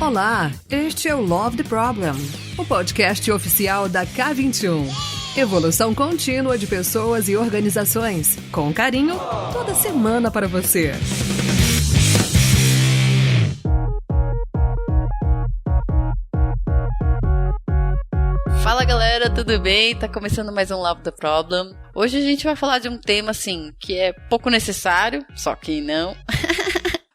Olá, este é o Love the Problem, o podcast oficial da K21. Evolução contínua de pessoas e organizações, com carinho, toda semana para você. Fala galera, tudo bem? Tá começando mais um Love the Problem. Hoje a gente vai falar de um tema assim, que é pouco necessário, só que não.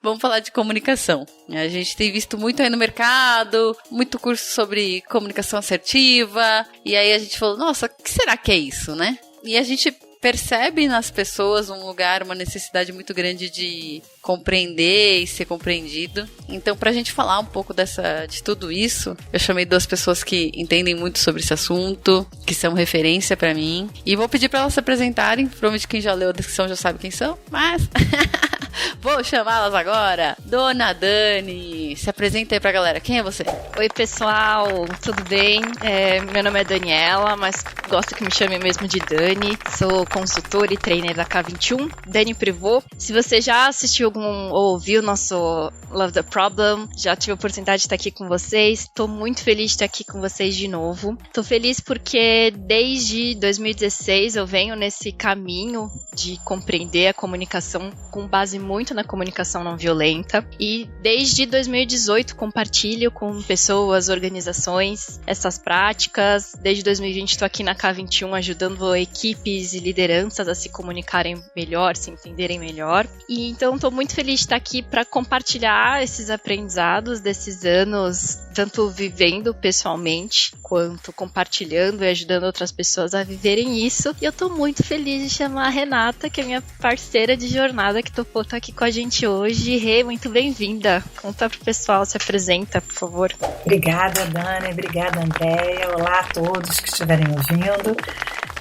Vamos falar de comunicação. A gente tem visto muito aí no mercado, muito curso sobre comunicação assertiva, e aí a gente falou, nossa, o que será que é isso, né? E a gente percebe nas pessoas um lugar, uma necessidade muito grande de compreender e ser compreendido. Então, pra gente falar um pouco de tudo isso, eu chamei duas pessoas que entendem muito sobre esse assunto, que são referência pra mim, e vou pedir pra elas se apresentarem. Provavelmente quem já leu a descrição já sabe quem são, mas vou chamá-las agora. Dona Dani, se apresenta aí pra galera. Quem é você? Oi, pessoal, tudo bem? Meu nome é Daniela, mas gosto que me chamem mesmo de Dani. Sou consultora e trainer da K21, Dani Privô. Se você já assistiu ou ouviu nosso Love the Problem, já tive a oportunidade de estar aqui com vocês. Estou muito feliz de estar aqui com vocês de novo. Estou feliz porque desde 2016 eu venho nesse caminho de compreender a comunicação com base muito na comunicação não violenta. E desde 2018 compartilho com pessoas, organizações, essas práticas. Desde 2020 estou aqui na K21 ajudando equipes e lideranças a se comunicarem melhor, se entenderem melhor. E então estou muito feliz de estar aqui para compartilhar esses aprendizados desses anos, tanto vivendo pessoalmente, quanto compartilhando e ajudando outras pessoas a viverem isso. E eu estou muito feliz de chamar a Renata, que é minha parceira de jornada, que topou estar aqui com a gente hoje. Rê, muito bem-vinda. Conta pro pessoal, se apresenta, por favor. Obrigada, Dani. Obrigada, Andréia. Olá a todos que estiverem ouvindo.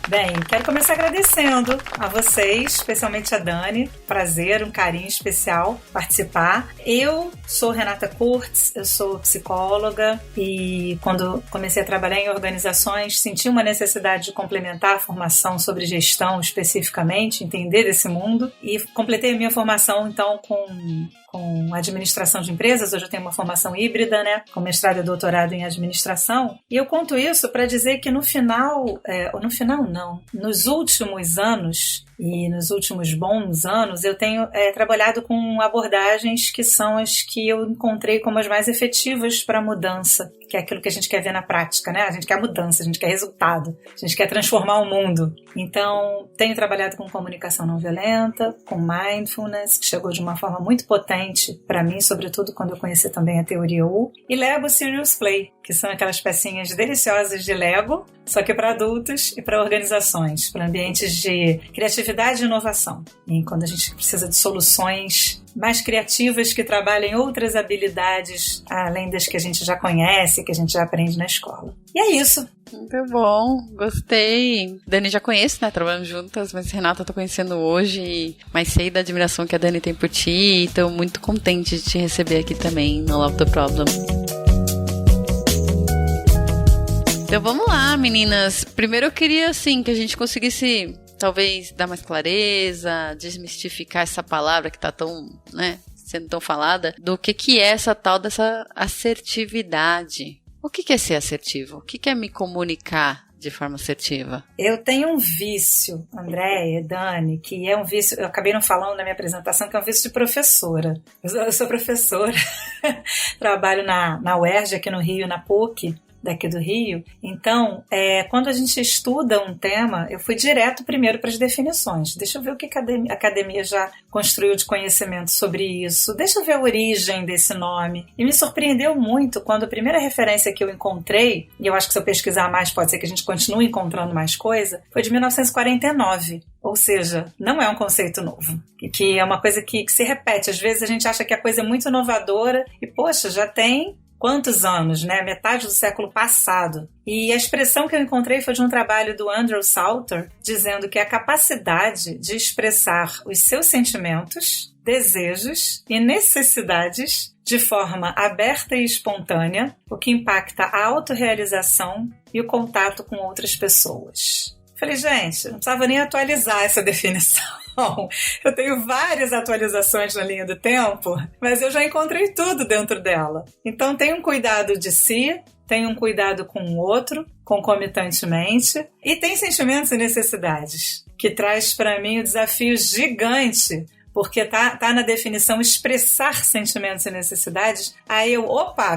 Bem, quero começar agradecendo a vocês, especialmente a Dani. Prazer, um carinho especial participar. Eu sou Renata Kurtz, eu sou psicóloga e quando comecei a trabalhar em organizações senti uma necessidade de complementar a formação sobre gestão especificamente, entender esse mundo, e completei a minha formação então com administração de empresas. Hoje eu tenho uma formação híbrida, né, com mestrado e doutorado em administração, e eu conto isso para dizer que nos últimos anos e nos últimos bons anos eu tenho trabalhado com abordagens que são as que eu encontrei como as mais efetivas para a mudança, que é aquilo que a gente quer ver na prática, né? A gente quer mudança, a gente quer resultado, a gente quer transformar o mundo. Então, tenho trabalhado com comunicação não violenta, com mindfulness, que chegou de uma forma muito potente para mim, sobretudo quando eu conheci também a teoria U, e Lego Serious Play, que são aquelas pecinhas deliciosas de Lego, só que para adultos e para organizações, para ambientes de criatividade e inovação. E quando a gente precisa de soluções mais criativas que trabalhem outras habilidades além das que a gente já conhece, que a gente já aprende na escola. E é isso. Muito bom, gostei. Dani já conheço, né? Trabalhamos juntas, mas Renata eu tô conhecendo hoje, mas sei da admiração que a Dani tem por ti e estou muito contente de te receber aqui também no Love the Problem. Então vamos lá, meninas. Primeiro eu queria, assim, que a gente conseguisse talvez dar mais clareza, desmistificar essa palavra que tá tão, né, sendo tão falada, do que é essa tal dessa assertividade. O que é ser assertivo? O que é me comunicar de forma assertiva? Eu tenho um vício, Andréia, Dani, que é um vício, eu acabei não falando na minha apresentação, que é um vício de professora. Eu sou professora, trabalho na UERJ, aqui no Rio, na PUC, daqui do Rio. Então, quando a gente estuda um tema, eu fui direto primeiro para as definições. Deixa eu ver o que a academia já construiu de conhecimento sobre isso. Deixa eu ver a origem desse nome. E me surpreendeu muito quando a primeira referência que eu encontrei, e eu acho que se eu pesquisar mais pode ser que a gente continue encontrando mais coisa, foi de 1949. Ou seja, não é um conceito novo, que é uma coisa que se repete. Às vezes a gente acha que a coisa é muito inovadora e, poxa, já tem quantos anos, né? Metade do século passado. E a expressão que eu encontrei foi de um trabalho do Andrew Salter, dizendo que a capacidade de expressar os seus sentimentos, desejos e necessidades de forma aberta e espontânea, o que impacta a autorrealização e o contato com outras pessoas. Falei, gente, não precisava nem atualizar essa definição. Não, eu tenho várias atualizações na linha do tempo, mas eu já encontrei tudo dentro dela. Então tem um cuidado de si, tem um cuidado com o outro, concomitantemente, e tem sentimentos e necessidades, que traz para mim um desafio gigante, porque tá na definição expressar sentimentos e necessidades. Aí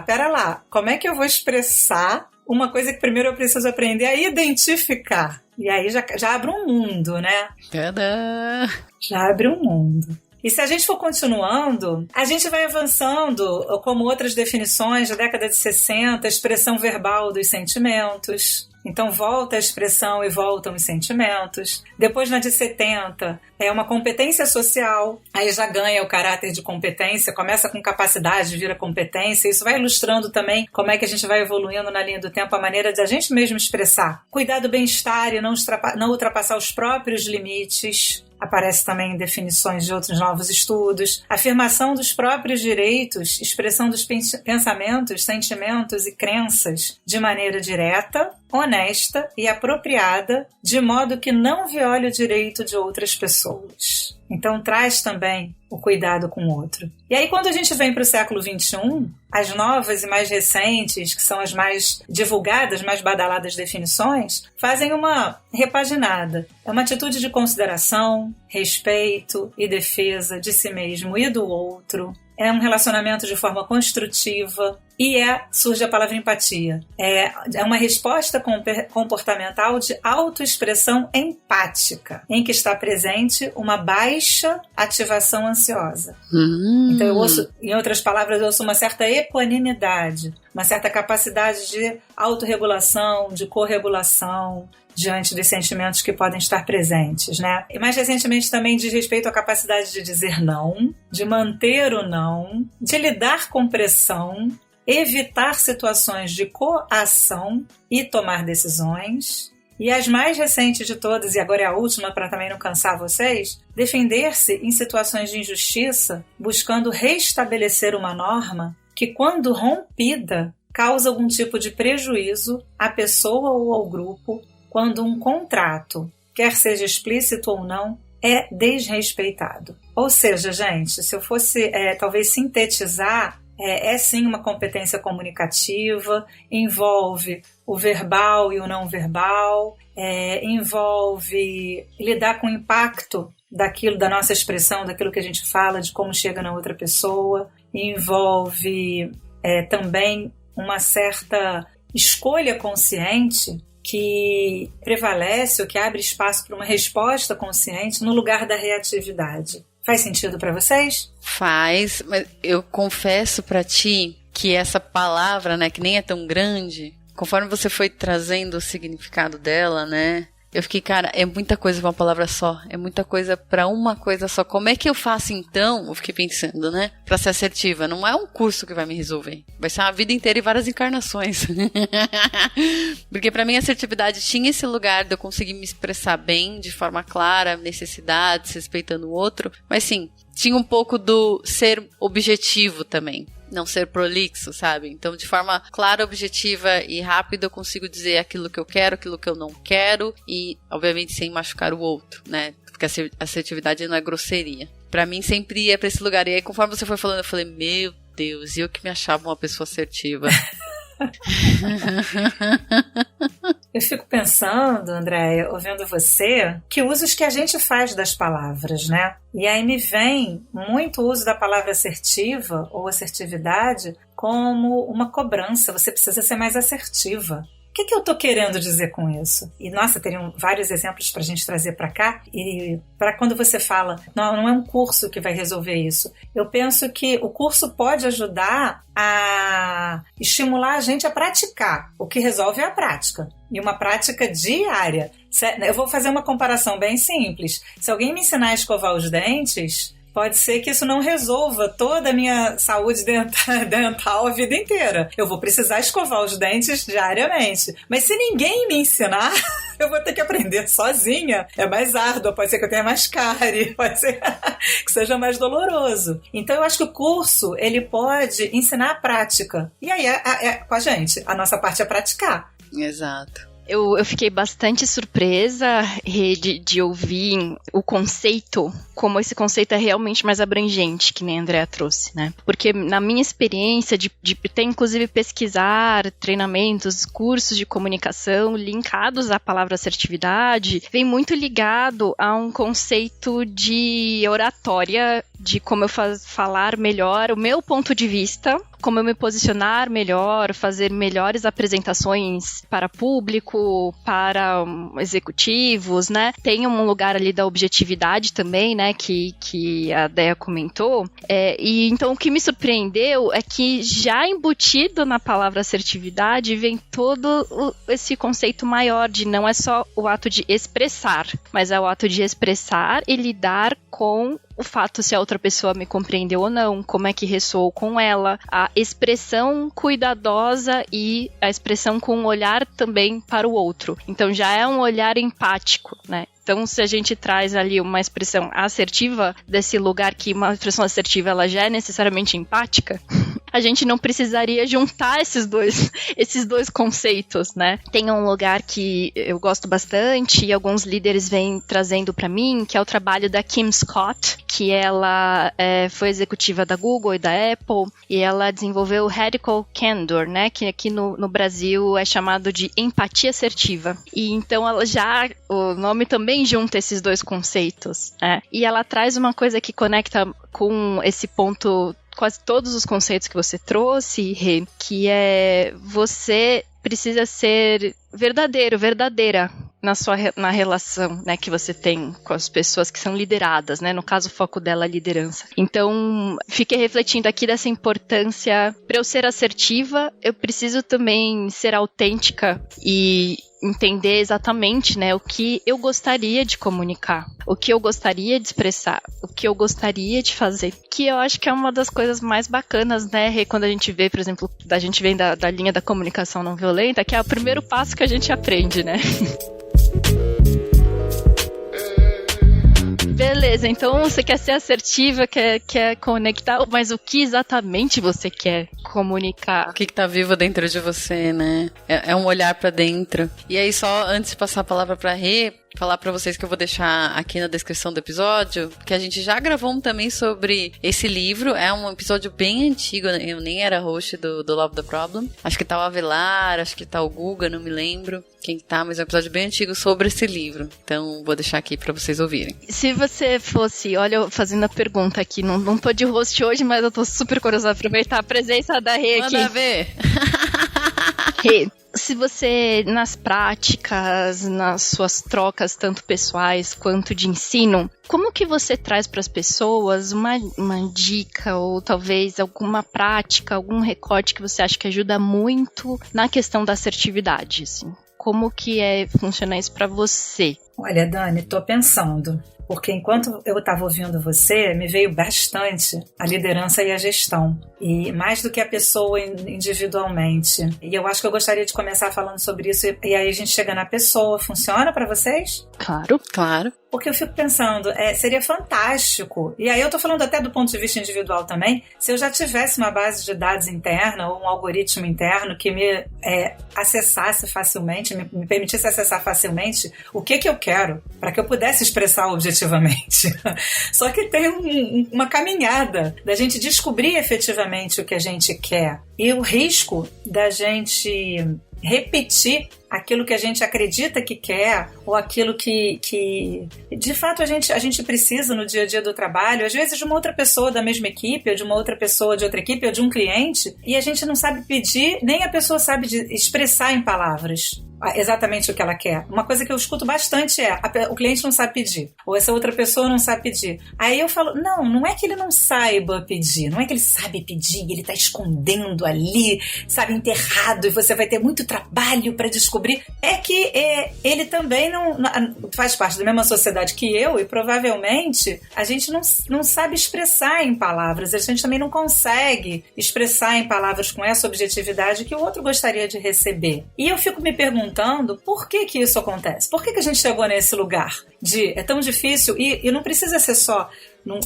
pera lá, como é que eu vou expressar uma coisa que primeiro eu preciso aprender a identificar? E aí já abre um mundo, né? Tadã! Já abre um mundo. E se a gente for continuando, a gente vai avançando, como outras definições da década de 60, a expressão verbal dos sentimentos. Então volta a expressão e voltam os sentimentos. Depois, na de 70, é uma competência social. Aí já ganha o caráter de competência, começa com capacidade, vira competência. Isso vai ilustrando também como é que a gente vai evoluindo na linha do tempo, a maneira de a gente mesmo expressar. Cuidar do bem-estar e não ultrapassar os próprios limites. Aparece também em definições de outros novos estudos. Afirmação dos próprios direitos, expressão dos pensamentos, sentimentos e crenças de maneira direta, honesta e apropriada, de modo que não viole o direito de outras pessoas. Então traz também o cuidado com o outro. E aí quando a gente vem para o século XXI, as novas e mais recentes, que são as mais divulgadas, mais badaladas definições, fazem uma repaginada. É uma atitude de consideração, respeito e defesa de si mesmo e do outro. É um relacionamento de forma construtiva e surge a palavra empatia. É uma resposta comportamental de autoexpressão empática, em que está presente uma baixa ativação ansiosa. Então eu ouço, em outras palavras, eu ouço uma certa equanimidade, uma certa capacidade de autorregulação, de corregulação, diante dos sentimentos que podem estar presentes, né? E mais recentemente também diz respeito à capacidade de dizer não, de manter o não, de lidar com pressão, evitar situações de coação e tomar decisões. E as mais recentes de todas, e agora é a última para também não cansar vocês, defender-se em situações de injustiça, buscando restabelecer uma norma que, quando rompida, causa algum tipo de prejuízo à pessoa ou ao grupo, quando um contrato, quer seja explícito ou não, é desrespeitado. Ou seja, gente, se eu fosse talvez sintetizar, é sim uma competência comunicativa, envolve o verbal e o não verbal, envolve lidar com o impacto daquilo, da nossa expressão, daquilo que a gente fala, de como chega na outra pessoa, envolve também uma certa escolha consciente que prevalece ou que abre espaço para uma resposta consciente no lugar da reatividade. Faz sentido para vocês? Faz, mas eu confesso para ti que essa palavra, né, que nem é tão grande, conforme você foi trazendo o significado dela, né, eu fiquei, cara, é muita coisa pra uma palavra só, é muita coisa pra uma coisa só. Como é que eu faço então, eu fiquei pensando, né, pra ser assertiva? Não é um curso que vai me resolver, vai ser uma vida inteira e várias encarnações. Porque pra mim a assertividade tinha esse lugar de eu conseguir me expressar bem, de forma clara, necessidades, respeitando o outro, mas sim, tinha um pouco do ser objetivo também. Não ser prolixo, sabe? Então, de forma clara, objetiva e rápida, eu consigo dizer aquilo que eu quero, aquilo que eu não quero e, obviamente, sem machucar o outro, né? Porque a assertividade não é grosseria. Pra mim, sempre ia pra esse lugar. E aí, conforme você foi falando, eu falei, meu Deus, eu que me achava uma pessoa assertiva. Eu fico pensando, Andréia, ouvindo você, que usos que a gente faz das palavras, né? E aí me vem muito o uso da palavra assertiva ou assertividade como uma cobrança. Você precisa ser mais assertiva. O que eu estou querendo dizer com isso? E, nossa, teriam vários exemplos para a gente trazer para cá. E para quando você fala, não é um curso que vai resolver isso. Eu penso que o curso pode ajudar a estimular a gente a praticar. O que resolve é a prática. E uma prática diária. Eu vou fazer uma comparação bem simples. Se alguém me ensinar a escovar os dentes, pode ser que isso não resolva toda a minha saúde dental a vida inteira. Eu vou precisar escovar os dentes diariamente. Mas se ninguém me ensinar, eu vou ter que aprender sozinha. É mais árduo, pode ser que eu tenha mais cárie, pode ser que seja mais doloroso. Então eu acho que o curso, ele pode ensinar a prática. E aí com a gente, a nossa parte é praticar. Exato. Eu fiquei bastante surpresa de ouvir o conceito, como esse conceito é realmente mais abrangente, que nem a Andrea trouxe, né? Porque na minha experiência de ter, inclusive, pesquisar treinamentos, cursos de comunicação linkados à palavra assertividade, vem muito ligado a um conceito de oratória, de como eu falar melhor o meu ponto de vista, como eu me posicionar melhor, fazer melhores apresentações para público, para executivos, né? Tem um lugar ali da objetividade também, né? Que a Dea comentou. E então o que me surpreendeu é que já embutido na palavra assertividade vem todo esse conceito maior de não é só o ato de expressar, mas é o ato de expressar e lidar com o fato se a outra pessoa me compreendeu ou não, como é que ressoou com ela, a expressão cuidadosa e a expressão com um olhar também para o outro. Então já é um olhar empático, né? Então, se a gente traz ali uma expressão assertiva desse lugar que uma expressão assertiva ela já é necessariamente empática, a gente não precisaria juntar esses dois conceitos, né? Tem um lugar que eu gosto bastante e alguns líderes vêm trazendo para mim, que é o trabalho da Kim Scott, que ela foi executiva da Google e da Apple, e ela desenvolveu o Radical Candor, né? Que aqui no Brasil é chamado de empatia assertiva. E então o nome também junta esses dois conceitos, né? E ela traz uma coisa que conecta com esse ponto, quase todos os conceitos que você trouxe, Rê, que é você precisa ser verdadeira na relação, né, que você tem com as pessoas que são lideradas, né? No caso, o foco dela é a liderança. Então, fiquei refletindo aqui dessa importância. Para eu ser assertiva, eu preciso também ser autêntica e entender exatamente, né, o que eu gostaria de comunicar, o que eu gostaria de expressar, o que eu gostaria de fazer. Que eu acho que é uma das coisas mais bacanas, né, quando a gente vê, por exemplo, a gente vem da linha da comunicação não violenta, que é o primeiro passo que a gente aprende, né? Beleza, então você quer ser assertiva, quer conectar, mas o que exatamente você quer comunicar? O que tá vivo dentro de você, né? É um olhar pra dentro. E aí, só antes de passar a palavra pra Rê, falar pra vocês que eu vou deixar aqui na descrição do episódio, que a gente já gravou um também sobre esse livro. É um episódio bem antigo, eu nem era host do Love the Problem. Acho que tá o Avelar, acho que tá o Guga, não me lembro quem tá, mas é um episódio bem antigo sobre esse livro. Então, vou deixar aqui pra vocês ouvirem. Se você fosse, olha, fazendo a pergunta aqui, não tô de host hoje, mas eu tô super curiosa de aproveitar a presença da Rê aqui. Manda ver! Rê, se você, nas práticas, nas suas trocas, tanto pessoais quanto de ensino, como que você traz para as pessoas uma dica ou talvez alguma prática, algum recorte que você acha que ajuda muito na questão da assertividade, assim? Como que funciona isso para você? Olha, Dani, tô pensando. Porque enquanto eu estava ouvindo você, me veio bastante a liderança e a gestão. E mais do que a pessoa individualmente. E eu acho que eu gostaria de começar falando sobre isso. E aí a gente chega na pessoa. Funciona para vocês? Claro. Claro. Porque eu fico pensando, seria fantástico. E aí eu tô falando até do ponto de vista individual também. Se eu já tivesse uma base de dados interna ou um algoritmo interno que me acessasse facilmente, me permitisse acessar facilmente o que eu quero, para que eu pudesse expressar objetivamente. Só que tem uma caminhada da gente descobrir efetivamente o que a gente quer. E o risco da gente repetir aquilo que a gente acredita que quer, ou aquilo que de fato a gente precisa no dia a dia do trabalho, às vezes de uma outra pessoa da mesma equipe, ou de uma outra pessoa de outra equipe, ou de um cliente, e a gente não sabe pedir, nem a pessoa sabe expressar em palavras exatamente o que ela quer. Uma coisa que eu escuto bastante o cliente não sabe pedir, ou essa outra pessoa não sabe pedir. Aí eu falo, não é que ele não saiba pedir, não é que ele sabe pedir, ele está escondendo ali, sabe, enterrado, e você vai ter muito trabalho para descobrir. É que ele também não faz parte da mesma sociedade que eu, e provavelmente a gente não sabe expressar em palavras, a gente também não consegue expressar em palavras com essa objetividade que o outro gostaria de receber. E eu fico me perguntando por que isso acontece? Por que a gente chegou nesse lugar? É tão difícil e não precisa ser só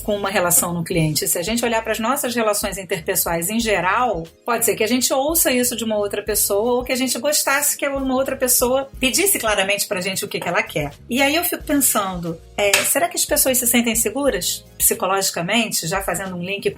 com uma relação no cliente. Se a gente olhar para as nossas relações interpessoais em geral, pode ser que a gente ouça isso de uma outra pessoa ou que a gente gostasse que uma outra pessoa pedisse claramente pra gente o que ela quer. E aí eu fico pensando, será que as pessoas se sentem seguras psicologicamente, já fazendo um link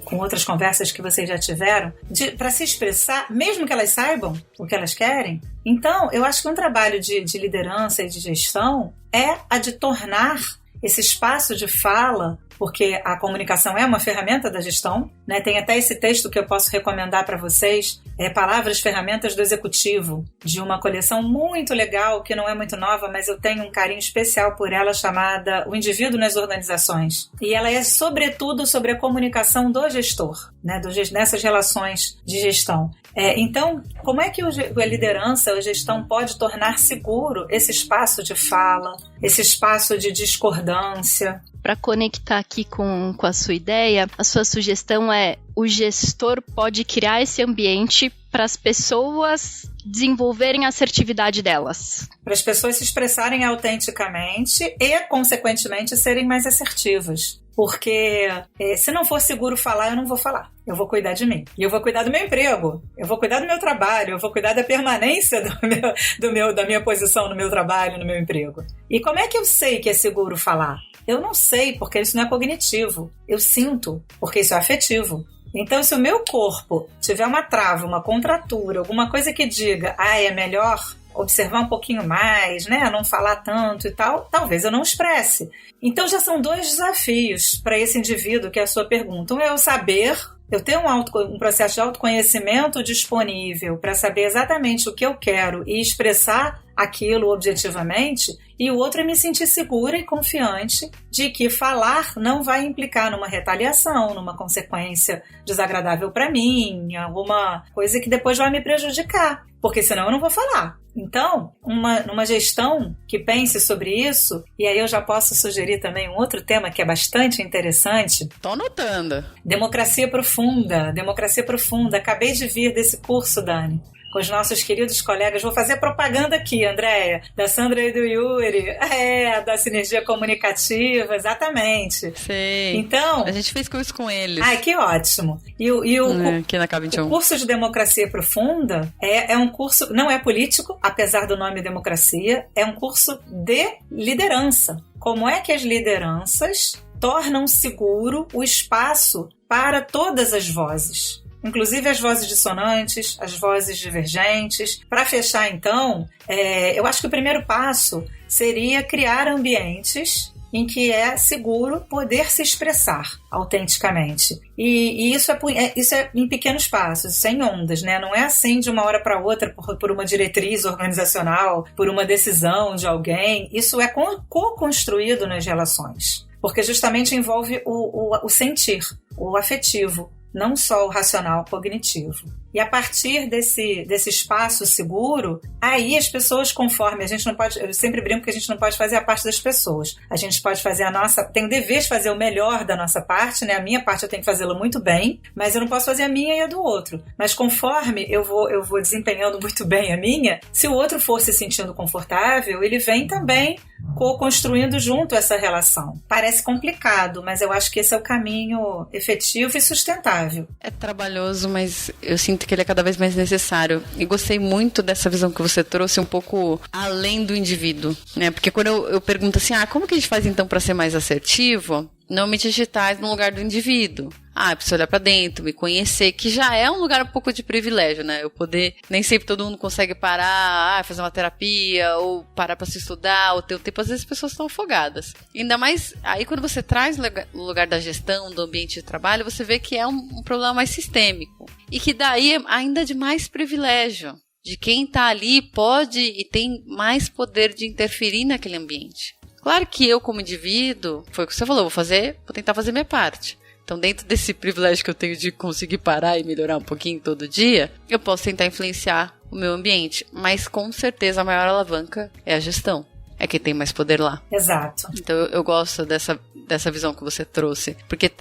com outras conversas que vocês já tiveram, para se expressar, mesmo que elas saibam o que elas querem? Então, eu acho que um trabalho de liderança e de gestão é a de tornar esse espaço de fala, porque a comunicação é uma ferramenta da gestão, né? Tem até esse texto que eu posso recomendar para vocês, Palavras, Ferramentas do Executivo, de uma coleção muito legal, que não é muito nova, mas eu tenho um carinho especial por ela, chamada O Indivíduo nas Organizações. E ela é, sobretudo, sobre a comunicação do gestor, né? Nessas relações de gestão. Então, como é que a liderança, a gestão pode tornar seguro esse espaço de fala, esse espaço de discordância? Para conectar aqui com a sua ideia, a sua sugestão é: o gestor pode criar esse ambiente para as pessoas desenvolverem a assertividade delas. Para as pessoas se expressarem autenticamente e, consequentemente, serem mais assertivas. Porque se não for seguro falar, eu não vou falar. Eu vou cuidar de mim. E eu vou cuidar do meu emprego. Eu vou cuidar do meu trabalho. Eu vou cuidar da permanência da minha posição no meu trabalho, no meu emprego. E como é que eu sei que é seguro falar? Eu não sei, porque isso não é cognitivo. Eu sinto, porque isso é afetivo. Então, se o meu corpo tiver uma trava, uma contratura, alguma coisa que diga, é melhor observar um pouquinho mais, né? Não falar tanto e tal, talvez eu não expresse. Então, já são 2 desafios para esse indivíduo, que é a sua pergunta. Um é eu saber, eu ter um processo de autoconhecimento disponível para saber exatamente o que eu quero e expressar aquilo objetivamente, e o outro é me sentir segura e confiante de que falar não vai implicar numa retaliação, numa consequência desagradável para mim, alguma coisa que depois vai me prejudicar, porque senão eu não vou falar. Então, numa gestão que pense sobre isso, e aí eu já posso sugerir também um outro tema que é bastante interessante. Tô anotando. Democracia profunda. Acabei de vir desse curso, Dani, com os nossos queridos colegas. Vou fazer propaganda aqui, Andréia, da Sandra e do Yuri, da Sinergia Comunicativa, exatamente. Sei. Então, a gente fez curso com eles. Ai, que ótimo. Aqui na K21. O curso de Democracia Profunda é um curso, não é político, apesar do nome democracia, é um curso de liderança. Como é que as lideranças tornam seguro o espaço para todas as vozes? Inclusive as vozes dissonantes, as vozes divergentes. Para fechar, então, eu acho que o primeiro passo seria criar ambientes em que é seguro poder se expressar autenticamente. E isso é em pequenos passos, sem ondas, né? Não é assim de uma hora para outra por uma diretriz organizacional, por uma decisão de alguém. Isso é co-construído nas relações, porque justamente envolve o sentir, o afetivo, não só o racional cognitivo. E a partir desse espaço seguro, aí as pessoas, conforme a gente não pode, eu sempre brinco que a gente não pode fazer a parte das pessoas. A gente pode fazer tem o dever de fazer o melhor da nossa parte, né? A minha parte eu tenho que fazê-la muito bem, mas eu não posso fazer a minha e a do outro. Mas conforme eu vou desempenhando muito bem a minha, se o outro for se sentindo confortável, ele vem também co-construindo junto essa relação. Parece complicado, mas eu acho que esse é o caminho efetivo e sustentável. É trabalhoso, mas eu sinto que ele é cada vez mais necessário. E gostei muito dessa visão que você trouxe, um pouco além do indivíduo, né? Porque quando eu pergunto assim, como que a gente faz então para ser mais assertivo? Normalmente a gente traz no lugar do indivíduo. Eu preciso olhar pra dentro, me conhecer, que já é um lugar um pouco de privilégio, né? Eu poder, nem sempre todo mundo consegue parar, fazer uma terapia, ou parar pra se estudar, ou ter um tempo, às vezes as pessoas estão afogadas. Ainda mais, aí quando você traz no lugar da gestão, do ambiente de trabalho, você vê que é um problema mais sistêmico. E que daí é ainda de mais privilégio, de quem tá ali pode e tem mais poder de interferir naquele ambiente. Claro que eu, como indivíduo, foi o que você falou, vou tentar fazer minha parte. Então, dentro desse privilégio que eu tenho de conseguir parar e melhorar um pouquinho todo dia, eu posso tentar influenciar o meu ambiente. Mas, com certeza, a maior alavanca é a gestão. É quem tem mais poder lá. Exato. Então, eu gosto dessa visão que você trouxe. Porque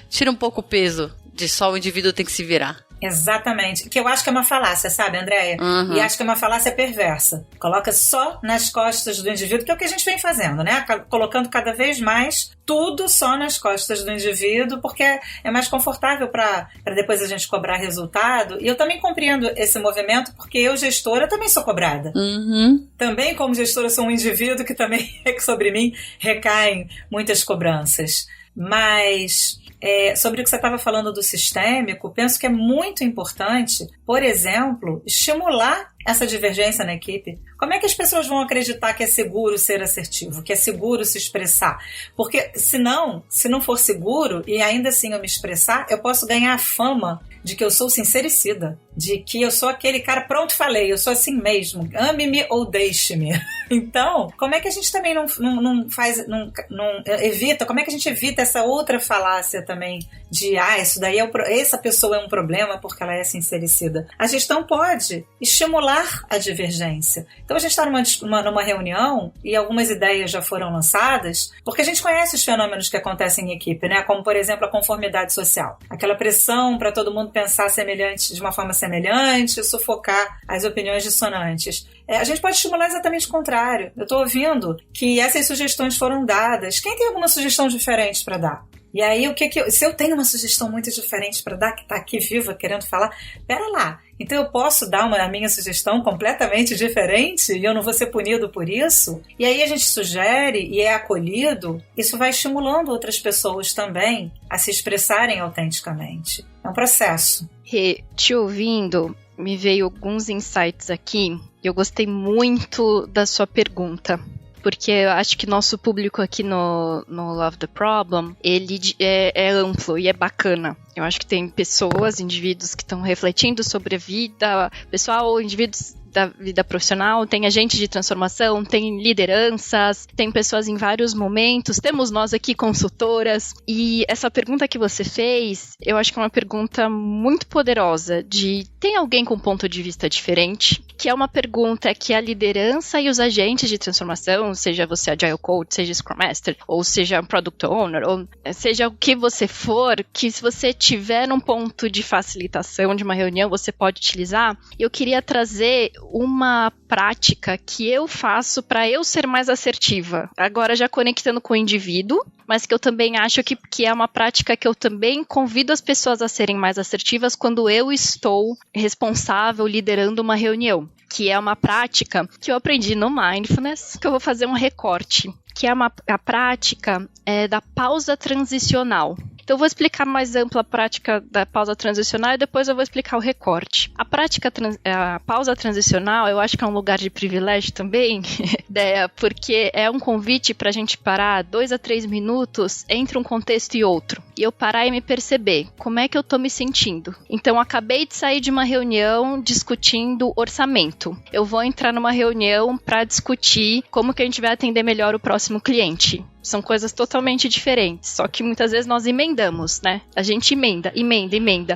tira um pouco o peso de só o indivíduo tem que se virar. Exatamente. Que eu acho que é uma falácia, sabe, Andréia? Uhum. E acho que é uma falácia perversa. Coloca só nas costas do indivíduo, que é o que a gente vem fazendo, né? Colocando cada vez mais tudo só nas costas do indivíduo, porque é mais confortável para depois a gente cobrar resultado. E eu também compreendo esse movimento, porque eu, gestora, também sou cobrada. Uhum. Também, como gestora, sou um indivíduo que também sobre mim recaem muitas cobranças. Mas sobre o que você estava falando do sistêmico, penso que é muito importante, por exemplo, estimular essa divergência na equipe. Como é que as pessoas vão acreditar que é seguro ser assertivo, que é seguro se expressar? Porque se não for seguro e ainda assim eu me expressar, eu posso ganhar a fama de que eu sou sincericida, de que eu sou aquele cara, pronto, falei, eu sou assim mesmo, ame-me ou deixe-me. Então, como é que a gente também não evita, como é que a gente evita essa outra falácia também de, isso daí essa pessoa é um problema porque ela é sincericida? A gestão pode estimular a divergência. Então a gente está numa reunião e algumas ideias já foram lançadas, porque a gente conhece os fenômenos que acontecem em equipe, né? Como, por exemplo, a conformidade social. Aquela pressão para todo mundo pensar de uma forma semelhante, sufocar as opiniões dissonantes. A gente pode estimular exatamente o contrário. Eu estou ouvindo que essas sugestões foram dadas. Quem tem alguma sugestão diferente para dar? E aí, se eu tenho uma sugestão muito diferente para dar, que está aqui viva querendo falar, pera lá, então eu posso dar a minha sugestão completamente diferente e eu não vou ser punido por isso? E aí a gente sugere e é acolhido, isso vai estimulando outras pessoas também a se expressarem autenticamente. É um processo. Te ouvindo, me veio alguns insights aqui. Eu gostei muito da sua pergunta, porque eu acho que nosso público aqui no Love the Problem, ele é amplo e é bacana. Eu acho que tem pessoas, indivíduos que estão refletindo sobre a vida pessoal, ou indivíduos da vida profissional, tem agente de transformação, tem lideranças, tem pessoas em vários momentos, temos nós aqui consultoras, e essa pergunta que você fez, eu acho que é uma pergunta muito poderosa, tem alguém com um ponto de vista diferente, que é uma pergunta que a liderança e os agentes de transformação, seja você Agile Coach, seja Scrum Master, ou seja Product Owner, ou seja o que você for, que se você tiver um ponto de facilitação de uma reunião, você pode utilizar. Eu queria trazer uma prática que eu faço para eu ser mais assertiva. Agora já conectando com o indivíduo, mas que eu também acho que é uma prática que eu também convido as pessoas a serem mais assertivas quando eu estou responsável, liderando uma reunião. Que é uma prática que eu aprendi no Mindfulness, que eu vou fazer um recorte. Que é a prática da pausa transicional. Então, eu vou explicar mais ampla a prática da pausa transicional e depois eu vou explicar o recorte. A pausa transicional, eu acho que é um lugar de privilégio também, porque é um convite para a gente parar 2 a 3 minutos entre um contexto e outro. E eu parar e me perceber como é que eu estou me sentindo. Então, acabei de sair de uma reunião discutindo orçamento. Eu vou entrar numa reunião para discutir como que a gente vai atender melhor o próximo cliente. São coisas totalmente diferentes, só que muitas vezes nós emendamos, né? A gente emenda.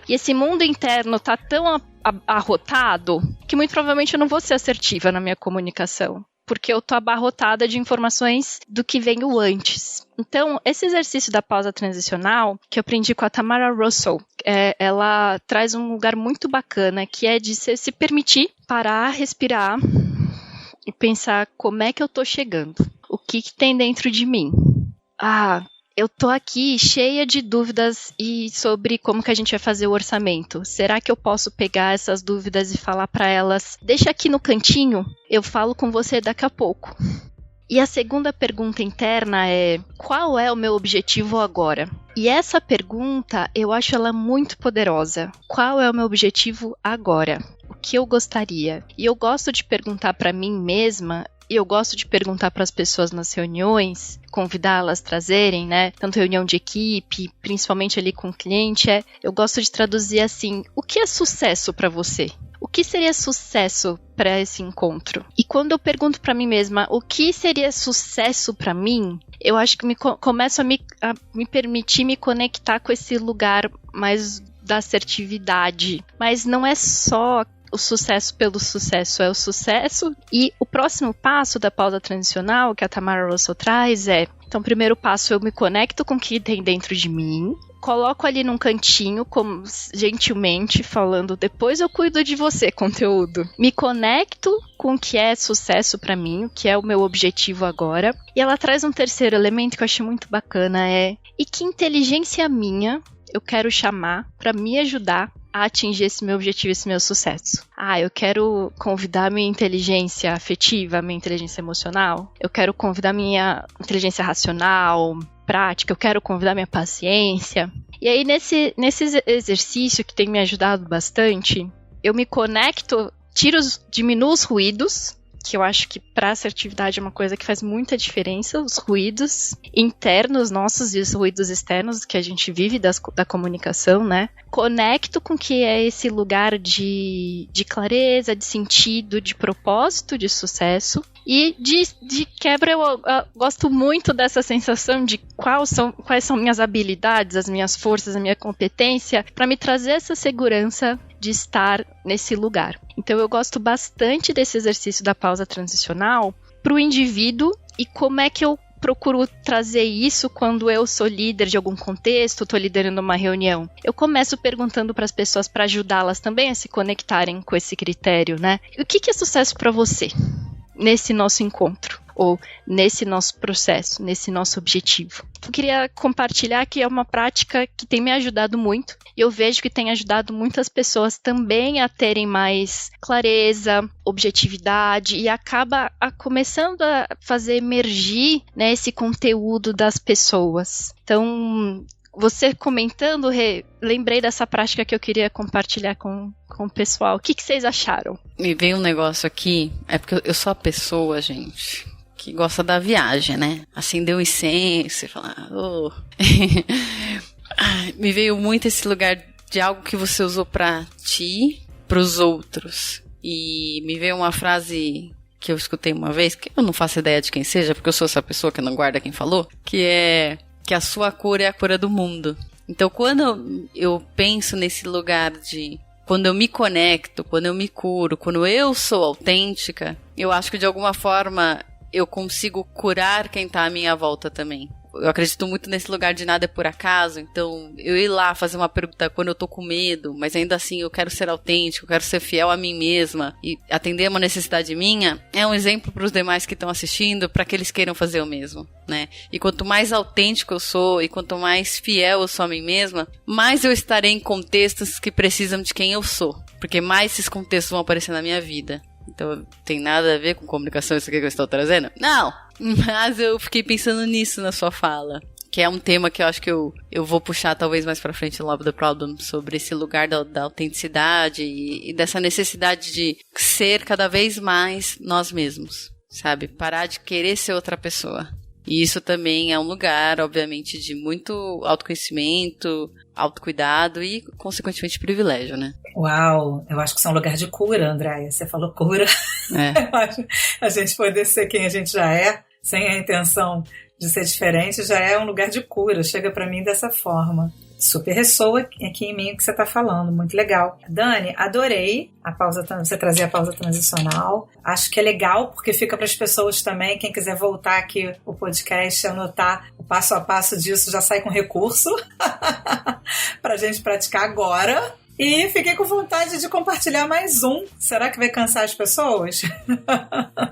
E esse mundo interno tá tão arrotado que muito provavelmente eu não vou ser assertiva na minha comunicação, porque eu tô abarrotada de informações do que veio antes. Então, esse exercício da pausa transicional, que eu aprendi com a Tamara Russell, ela traz um lugar muito bacana, que é de você se permitir parar, respirar e pensar como é que eu tô chegando. O que tem dentro de mim? Eu tô aqui cheia de dúvidas sobre como que a gente vai fazer o orçamento. Será que eu posso pegar essas dúvidas e falar para elas, deixa aqui no cantinho, eu falo com você daqui a pouco. E a segunda pergunta interna é, qual é o meu objetivo agora? E essa pergunta, eu acho ela muito poderosa. Qual é o meu objetivo agora? O que eu gostaria? E eu gosto de perguntar para mim mesma, e eu gosto de perguntar para as pessoas nas reuniões, convidá-las a trazerem, né? Tanto reunião de equipe, principalmente ali com o cliente, eu gosto de traduzir assim, o que é sucesso para você? O que seria sucesso para esse encontro? E quando eu pergunto para mim mesma, o que seria sucesso para mim? Eu acho que começo a me permitir me conectar com esse lugar mais da assertividade. Mas não é só o sucesso pelo sucesso, é o sucesso. E o próximo passo da pausa transicional que a Tamara Russell traz então, o primeiro passo, eu me conecto com o que tem dentro de mim, coloco ali num cantinho, como gentilmente falando, depois eu cuido de você, conteúdo. Me conecto com o que é sucesso pra mim, o que é o meu objetivo agora. E ela traz um terceiro elemento que eu achei muito bacana, e que inteligência minha eu quero chamar pra me ajudar a atingir esse meu objetivo, esse meu sucesso. Eu quero convidar minha inteligência afetiva, minha inteligência emocional. Eu quero convidar minha inteligência racional, prática. Eu quero convidar minha paciência. E aí, nesse exercício que tem me ajudado bastante, eu me conecto, diminuo os ruídos, que eu acho que para assertividade é uma coisa que faz muita diferença, os ruídos internos nossos e os ruídos externos que a gente vive da comunicação, né? Conecto com o que é esse lugar de clareza, de sentido, de propósito, de sucesso. E de quebra eu gosto muito dessa sensação de quais são minhas habilidades, as minhas forças, a minha competência, para me trazer essa segurança de estar nesse lugar. Então eu gosto bastante desse exercício da pausa transicional para o indivíduo e como é que eu procuro trazer isso quando eu sou líder de algum contexto, estou liderando uma reunião. Eu começo perguntando para as pessoas para ajudá-las também a se conectarem com esse critério, né? E o que é sucesso para você nesse nosso encontro? Ou nesse nosso processo, nesse nosso objetivo. Eu queria compartilhar que é uma prática que tem me ajudado muito. E eu vejo que tem ajudado muitas pessoas também a terem mais clareza, objetividade. E acaba começando a fazer emergir, né, esse conteúdo das pessoas. Então, você comentando, lembrei dessa prática que eu queria compartilhar com o pessoal. O que vocês acharam? Me veio um negócio aqui. É porque eu sou a pessoa, gente, que gosta da viagem, né? Acender um incenso e falar... Me veio muito esse lugar de algo que você usou pra ti, pros outros. E me veio uma frase que eu escutei uma vez, que eu não faço ideia de quem seja, porque eu sou essa pessoa que não guarda quem falou, que é que a sua cura é a cura do mundo. Então, quando eu penso nesse lugar de... Quando eu me conecto, quando eu me curo, quando eu sou autêntica, eu acho que de alguma forma eu consigo curar quem tá à minha volta também. Eu acredito muito nesse lugar de nada é por acaso, então eu ir lá fazer uma pergunta quando eu tô com medo, mas ainda assim eu quero ser autêntico, eu quero ser fiel a mim mesma e atender uma necessidade minha, é um exemplo para os demais que estão assistindo, para que eles queiram fazer o mesmo, né? E quanto mais autêntico eu sou e quanto mais fiel eu sou a mim mesma, mais eu estarei em contextos que precisam de quem eu sou, porque mais esses contextos vão aparecer na minha vida. Então, tem nada a ver com comunicação isso aqui que eu estou trazendo? Não! Mas eu fiquei pensando nisso na sua fala. Que é um tema que eu acho que eu vou puxar talvez mais pra frente no Love the Problem. Sobre esse lugar da autenticidade e dessa necessidade de ser cada vez mais nós mesmos. Sabe? Parar de querer ser outra pessoa. E isso também é um lugar, obviamente, de muito autoconhecimento, autocuidado e, consequentemente, privilégio, né? Uau, eu acho que isso é um lugar de cura, Andréia. Você falou cura. Eu acho a gente poder ser quem a gente já é, sem a intenção de ser diferente, já é um lugar de cura. Chega pra mim dessa forma. Super ressoa aqui em mim o que você está falando, muito legal. Dani, adorei você trazer a pausa transicional. Acho que é legal porque fica para as pessoas também, quem quiser voltar aqui o podcast, anotar o passo a passo disso, já sai com recurso para a gente praticar agora. E fiquei com vontade de compartilhar mais um. Será que vai cansar as pessoas?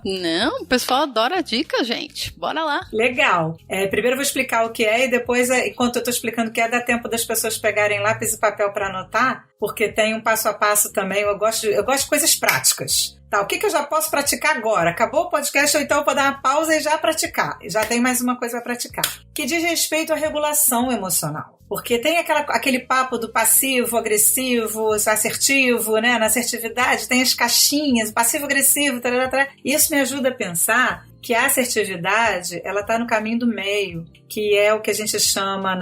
Não, o pessoal adora a dica, gente. Bora lá. Legal. Primeiro eu vou explicar o que é e depois, enquanto eu estou explicando o que é, dá tempo das pessoas pegarem lápis e papel para anotar, porque tem um passo a passo também. Eu gosto de coisas práticas. Tá, o que eu já posso praticar agora? Acabou o podcast, ou então eu vou dar uma pausa e já praticar. Já tem mais uma coisa para praticar. Que diz respeito à regulação emocional. Porque tem aquele papo do passivo, agressivo, assertivo, né? Na assertividade tem as caixinhas, passivo, agressivo, tarará. Isso me ajuda a pensar que a assertividade, ela está no caminho do meio, que é o que a gente chama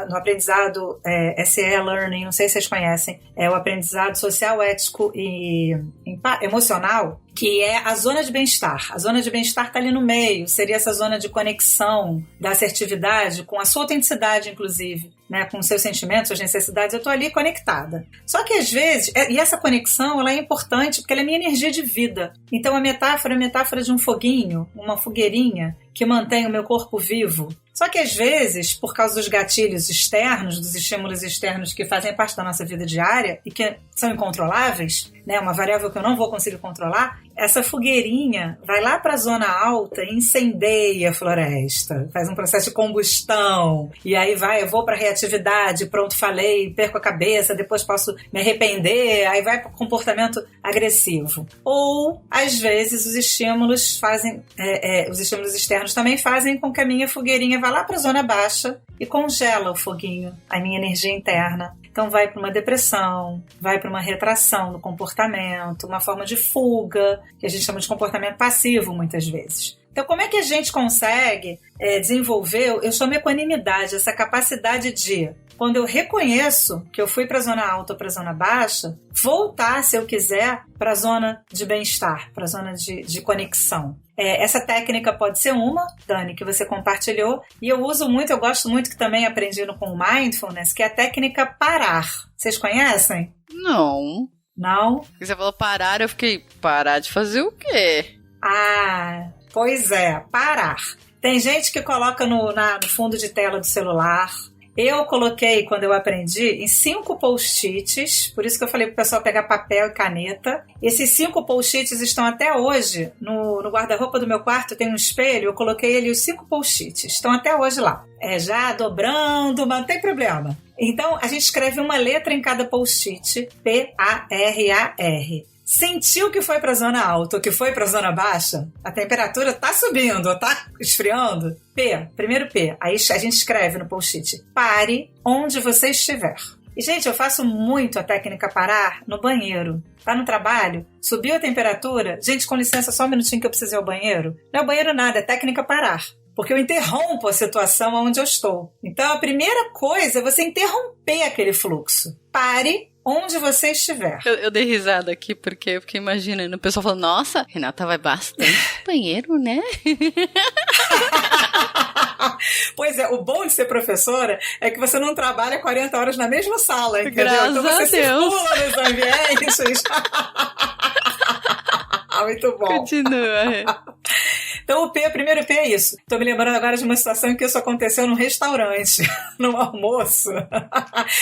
no aprendizado SE Learning, não sei se vocês conhecem, é o aprendizado social, ético e emocional, que é a zona de bem-estar. A zona de bem-estar está ali no meio, seria essa zona de conexão da assertividade com a sua autenticidade, inclusive, né, com os seus sentimentos, suas necessidades. Eu estou ali conectada. Só que às vezes, e essa conexão ela é importante porque ela é minha energia de vida. Então a metáfora é a metáfora de um foguinho, uma fogueirinha que mantém o meu corpo vivo. Só Só que às vezes, por causa dos gatilhos externos, dos estímulos externos que fazem parte da nossa vida diária e que são incontroláveis, né, uma variável que eu não vou conseguir controlar, essa fogueirinha vai lá para a zona alta e incendeia a floresta, faz um processo de combustão, e aí eu vou para a reatividade, pronto, falei, perco a cabeça, depois posso me arrepender, aí vai para o comportamento agressivo. Ou, às vezes, os estímulos externos também fazem com que a minha fogueirinha vá lá para a zona baixa e congela o foguinho, a minha energia interna. Então vai para uma depressão, vai para uma retração do comportamento, uma forma de fuga, que a gente chama de comportamento passivo muitas vezes. Então como é que a gente consegue desenvolver, eu chamo equanimidade, essa capacidade de, quando eu reconheço que eu fui para a zona alta ou para a zona baixa, voltar, se eu quiser, para a zona de bem-estar, para a zona de conexão. Essa técnica pode ser uma, Dani, que você compartilhou, e eu uso muito, eu gosto muito, que também aprendi com o Mindfulness, que é a técnica parar. Vocês conhecem? Não. Não? Você falou parar, eu fiquei, parar de fazer o quê? Ah, pois é, parar. Tem gente que coloca no fundo de tela do celular. Eu coloquei, quando eu aprendi, em 5 post-its, por isso que eu falei pro pessoal pegar papel e caneta. Esses 5 post-its estão até hoje no guarda-roupa do meu quarto, tem um espelho, eu coloquei ali os 5 post-its, estão até hoje lá. Já dobrando, mas não tem problema. Então, a gente escreve uma letra em cada post-it, P-A-R-A-R. Sentiu que foi para a zona alta ou que foi para a zona baixa? A temperatura está subindo ou está esfriando? Primeiro P. Aí a gente escreve no post-it. Pare onde você estiver. E, gente, eu faço muito a técnica parar no banheiro. Tá no trabalho? Subiu a temperatura? Gente, com licença, só um minutinho que eu preciso ir ao banheiro. Não é o banheiro nada, é técnica parar. Porque eu interrompo a situação onde eu estou. Então, a primeira coisa é você interromper aquele fluxo. Pare onde você estiver. Eu dei risada aqui porque eu fiquei imaginando o pessoal falando, nossa, Renata vai bastante no banheiro, né? Pois é, o bom de ser professora é que você não trabalha 40 horas na mesma sala, entendeu? Graças então você a Deus. circula nos ambientes. Muito bom. Continua. Então o primeiro P é isso. Estou me lembrando agora de uma situação em que isso aconteceu num restaurante, num almoço.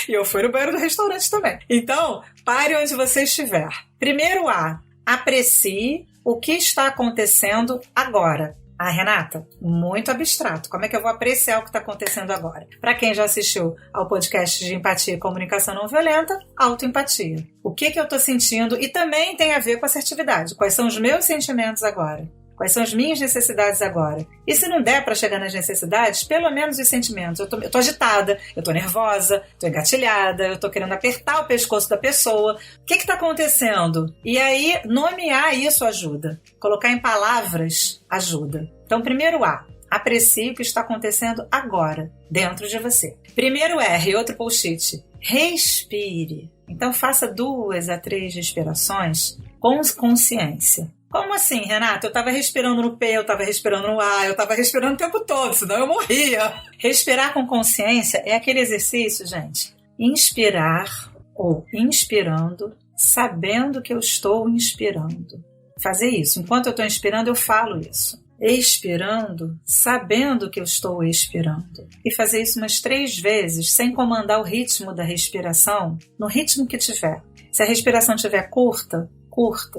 E eu fui no banheiro do restaurante também. Então, pare onde você estiver. Primeiro A, aprecie o que está acontecendo agora. Ah, Renata, muito abstrato. Como é que eu vou apreciar o que está acontecendo agora? Para quem já assistiu ao podcast de Empatia e Comunicação Não Violenta, autoempatia. O que eu estou sentindo? E também tem a ver com assertividade. Quais são os meus sentimentos agora? Quais são as minhas necessidades agora? E se não der para chegar nas necessidades, pelo menos os sentimentos. Eu tô agitada, eu tô nervosa, tô engatilhada, eu tô querendo apertar o pescoço da pessoa. O que está acontecendo? E aí, nomear isso ajuda. Colocar em palavras ajuda. Então, primeiro A, aprecie o que está acontecendo agora, dentro de você. Primeiro R, outro post-it. Respire. Então, faça 2 a 3 respirações com consciência. Como assim, Renata? Eu estava respirando no P, eu estava respirando no A, eu estava respirando o tempo todo, senão eu morria. Respirar com consciência é aquele exercício, gente. Inspirar ou inspirando, sabendo que eu estou inspirando. Fazer isso. Enquanto eu estou inspirando, eu falo isso. Expirando, sabendo que eu estou expirando. E fazer isso umas 3 vezes, sem comandar o ritmo da respiração, no ritmo que tiver. Se a respiração estiver curta,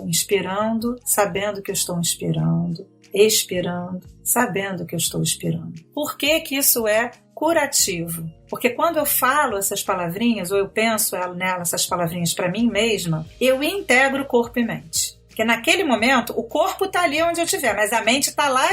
inspirando, sabendo que eu estou inspirando, expirando, sabendo que eu estou expirando. Por que isso é curativo? Porque quando eu falo essas palavrinhas, ou eu penso essas palavrinhas para mim mesma, eu integro corpo e mente. Porque naquele momento, o corpo está ali onde eu estiver, mas a mente está lá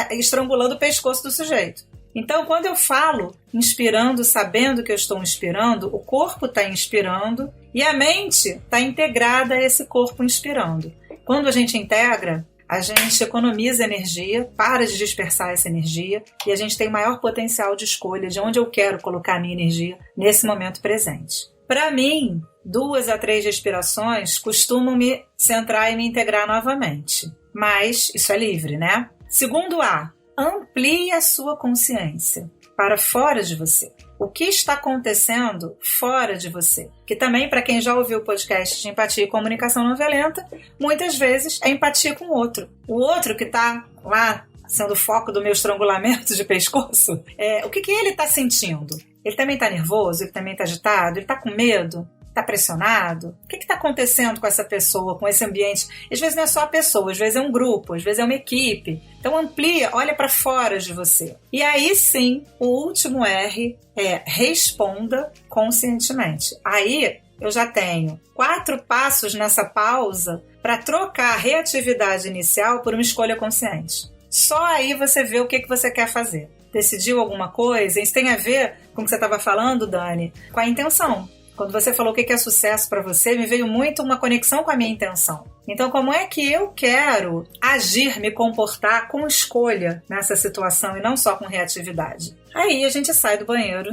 estrangulando o pescoço do sujeito. Então, quando eu falo inspirando, sabendo que eu estou inspirando, o corpo está inspirando e a mente está integrada a esse corpo inspirando. Quando a gente integra, a gente economiza energia, para de dispersar essa energia e a gente tem maior potencial de escolha de onde eu quero colocar a minha energia nesse momento presente. Para mim, 2 a 3 respirações costumam me centrar e me integrar novamente. Mas isso é livre, né? Segundo A, amplie a sua consciência para fora de você. O que está acontecendo fora de você? Que também, para quem já ouviu o podcast de Empatia e Comunicação Não Violenta, muitas vezes é empatia com o outro. O outro que está lá sendo o foco do meu estrangulamento de pescoço, o que ele está sentindo? Ele também está nervoso? Ele também está agitado? Ele está com medo? Está pressionado? O que está acontecendo com essa pessoa, com esse ambiente? Às vezes não é só a pessoa, às vezes é um grupo, às vezes é uma equipe. Então amplia, olha para fora de você. E aí sim, o último R é responda conscientemente. Aí eu já tenho 4 passos nessa pausa para trocar a reatividade inicial por uma escolha consciente. Só aí você vê o que você quer fazer. Decidiu alguma coisa? Isso tem a ver com o que você estava falando, Dani, com a intenção. Quando você falou o que é sucesso para você, me veio muito uma conexão com a minha intenção. Então, como é que eu quero agir, me comportar com escolha nessa situação e não só com reatividade? Aí a gente sai do banheiro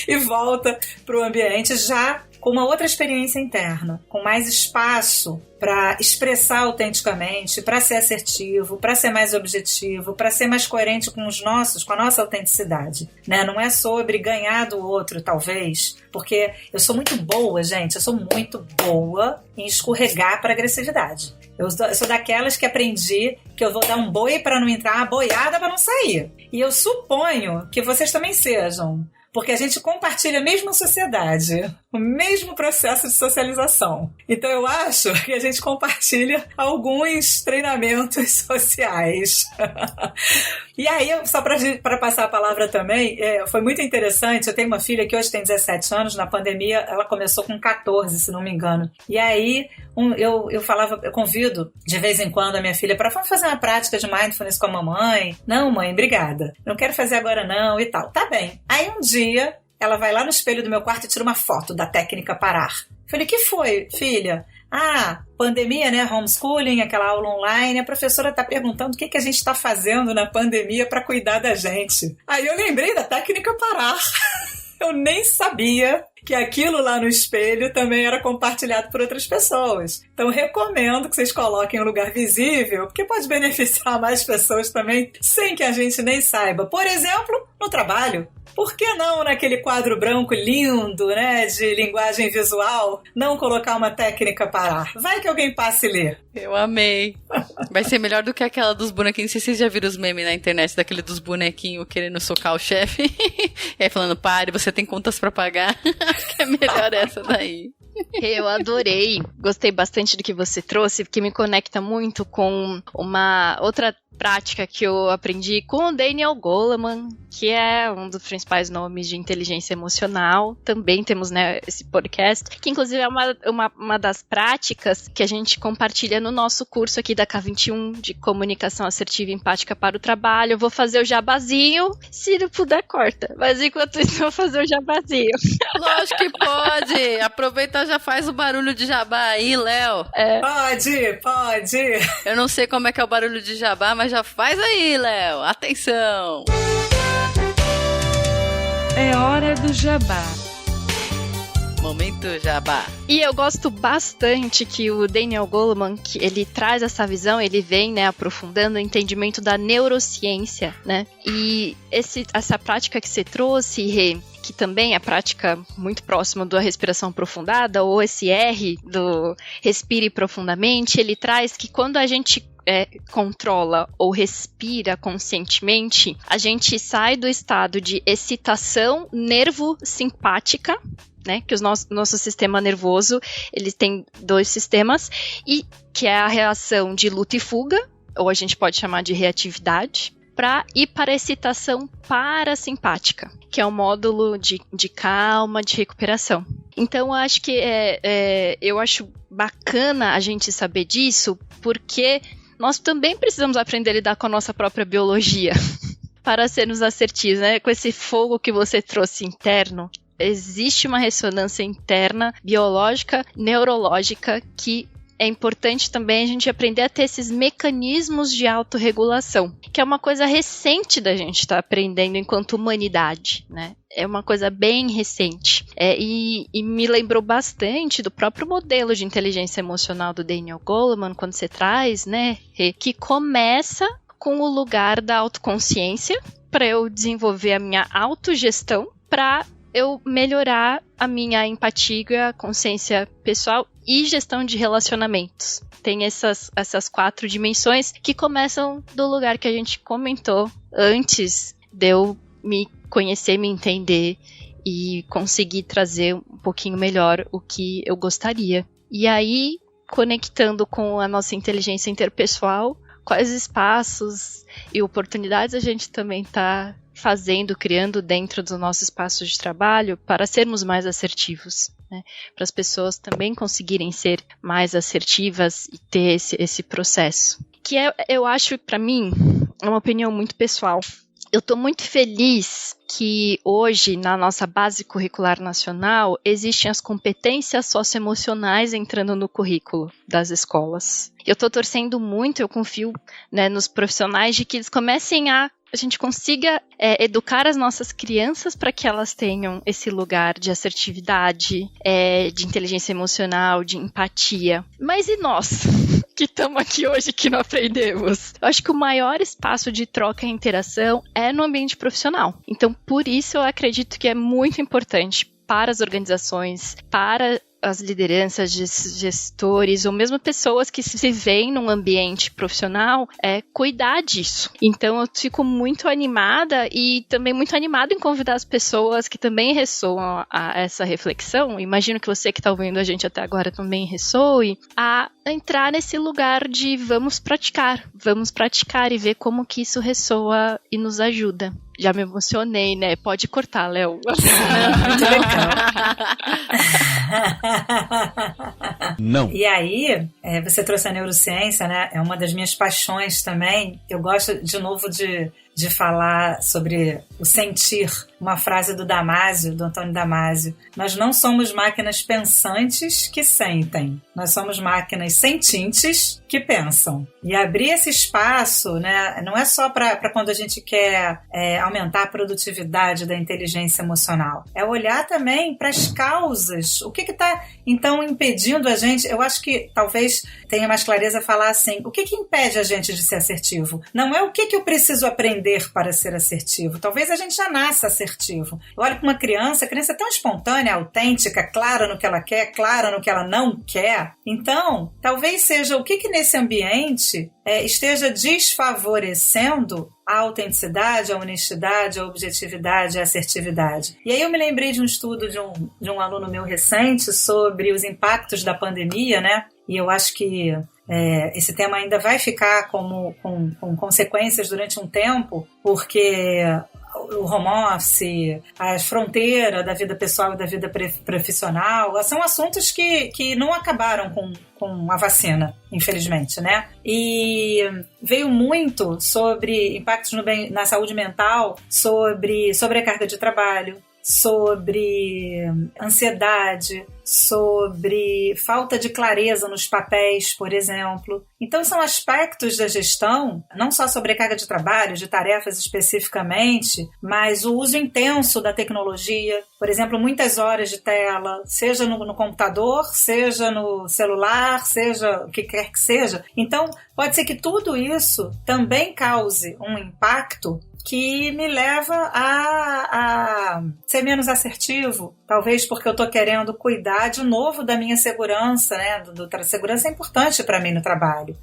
e volta para o ambiente já com uma outra experiência interna, com mais espaço para expressar autenticamente, para ser assertivo, para ser mais objetivo, para ser mais coerente com a nossa autenticidade, né? Não é sobre ganhar do outro, talvez, porque eu sou muito boa, gente, eu sou muito boa em escorregar para agressividade. Eu sou daquelas que aprendi que eu vou dar um boi para não entrar, uma boiada para não sair. E eu suponho que vocês também sejam, porque a gente compartilha a mesma sociedade, o mesmo processo de socialização. Então eu acho que a gente compartilha alguns treinamentos sociais. E aí, só para passar a palavra também, foi muito interessante, eu tenho uma filha que hoje tem 17 anos, na pandemia ela começou com 14, se não me engano. E aí eu convido de vez em quando a minha filha para fazer uma prática de mindfulness com a mamãe. Não, mãe, obrigada. Não quero fazer agora não e tal. Tá bem. Aí um dia ela vai lá no espelho do meu quarto e tira uma foto da técnica parar. Falei, que foi, filha? Pandemia, né? Homeschooling, aquela aula online. A professora está perguntando o que a gente está fazendo na pandemia para cuidar da gente. Aí eu lembrei da técnica parar. Eu nem sabia que aquilo lá no espelho também era compartilhado por outras pessoas. Então, recomendo que vocês coloquem em um lugar visível, porque pode beneficiar mais pessoas também, sem que a gente nem saiba. Por exemplo, no trabalho. Por que não naquele quadro branco lindo, né, de linguagem visual, não colocar uma técnica parar? Vai que alguém passe e lê. Eu amei. Vai ser melhor do que aquela dos bonequinhos. Não sei se vocês já viram os memes na internet, daquele dos bonequinhos querendo socar o chefe. E aí falando, pare, você tem contas pra pagar. Acho que é melhor essa daí. Eu adorei, gostei bastante do que você trouxe, porque me conecta muito com uma outra prática que eu aprendi com o Daniel Goleman, que é um dos principais nomes de inteligência emocional. Também temos, né, esse podcast, que inclusive é uma das práticas que a gente compartilha no nosso curso aqui da K21 de comunicação assertiva e empática para o trabalho. Eu vou fazer o jabazinho, se não puder corta, mas enquanto isso eu vou fazer o jabazinho. Lógico que pode, aproveita, já faz o barulho de jabá aí, Léo. Pode. Eu não sei como é que é o barulho de jabá, mas já faz aí, Léo. Atenção. É hora do jabá. Momento jabá. E eu gosto bastante que o Daniel Goleman, que ele traz essa visão, ele vem, né, aprofundando o entendimento da neurociência, né? E essa prática que você trouxe, Rê, que também é prática muito próxima da respiração aprofundada, ou esse R do respire profundamente, ele traz que quando a gente controla ou respira conscientemente, a gente sai do estado de excitação nervo-simpática, né, que o nosso sistema nervoso, ele tem 2 sistemas, e que é a reação de luta e fuga, ou a gente pode chamar de reatividade, para ir para a excitação parasimpática, que é um módulo de calma, de recuperação. Então, eu acho que eu acho bacana a gente saber disso, porque nós também precisamos aprender a lidar com a nossa própria biologia para sermos assertivos, né? Com esse fogo que você trouxe interno, existe uma ressonância interna, biológica, neurológica, que é importante também a gente aprender a ter esses mecanismos de autorregulação, que é uma coisa recente da gente estar aprendendo enquanto humanidade, né? É uma coisa bem recente. E me lembrou bastante do próprio modelo de inteligência emocional do Daniel Goleman, quando você traz, né, que começa com o lugar da autoconsciência, para eu desenvolver a minha autogestão, para eu melhorar a minha empatia, consciência pessoal e gestão de relacionamentos. tem essas 4 dimensões que começam do lugar que a gente comentou antes de eu me conhecer, me entender e conseguir trazer um pouquinho melhor o que eu gostaria. E aí, conectando com a nossa inteligência interpessoal, quais espaços e oportunidades a gente também está criando dentro do nosso espaço de trabalho para sermos mais assertivos, né? Para as pessoas também conseguirem ser mais assertivas e ter esse processo. Que eu acho, para mim, é uma opinião muito pessoal. Eu estou muito feliz que hoje, na nossa base curricular nacional, existem as competências socioemocionais entrando no currículo das escolas. Eu estou torcendo muito, eu confio, né, nos profissionais de que eles comecem a gente consiga educar as nossas crianças para que elas tenham esse lugar de assertividade, de inteligência emocional, de empatia. Mas e nós, que estamos aqui hoje, que não aprendemos? Eu acho que o maior espaço de troca e interação é no ambiente profissional. Então, por isso, eu acredito que é muito importante para as organizações, para as lideranças, gestores, ou mesmo pessoas que se veem num ambiente profissional, cuidar disso. Então, eu fico muito animada e também muito animada em convidar as pessoas que também ressoam a essa reflexão. Imagino que você que está ouvindo a gente até agora também ressoe, a entrar nesse lugar de vamos praticar e ver como que isso ressoa e nos ajuda. Já me emocionei, né? Pode cortar, Léo. Muito legal. Não. E aí, você trouxe a neurociência, né? É uma das minhas paixões também. Eu gosto, de novo, de falar sobre o sentir. Uma frase do Antônio Damasio. Nós não somos máquinas pensantes que sentem. Nós somos máquinas sentintes que pensam. E abrir esse espaço, né, não é só para quando a gente quer aumentar a produtividade da inteligência emocional. É olhar também para as causas. O que está, então, impedindo a gente? Eu acho que talvez tenha mais clareza falar assim, o que impede a gente de ser assertivo? Não é o que eu preciso aprender para ser assertivo. Talvez a gente já nasça assertivo. Eu olho para uma criança, a criança é tão espontânea, autêntica, clara no que ela quer, clara no que ela não quer. Então, talvez seja o que nesse ambiente esteja desfavorecendo a autenticidade, a honestidade, a objetividade, a assertividade. E aí eu me lembrei de um estudo de um aluno meu recente sobre os impactos da pandemia, né? E eu acho que esse tema ainda vai ficar com consequências durante um tempo, porque o home office, a fronteira da vida pessoal e da vida profissional, são assuntos que não acabaram com a vacina, infelizmente, né? E veio muito sobre impactos na saúde mental, sobre sobrecarga de trabalho, sobre ansiedade, sobre falta de clareza nos papéis, por exemplo. Então, são aspectos da gestão, não só sobrecarga de trabalho, de tarefas especificamente, mas o uso intenso da tecnologia, por exemplo, muitas horas de tela, seja no computador, seja no celular, seja o que quer que seja. Então, pode ser que tudo isso também cause um impacto que me leva a ser menos assertivo, talvez porque eu estou querendo cuidar de novo da minha segurança, né? Segurança é importante para mim no trabalho.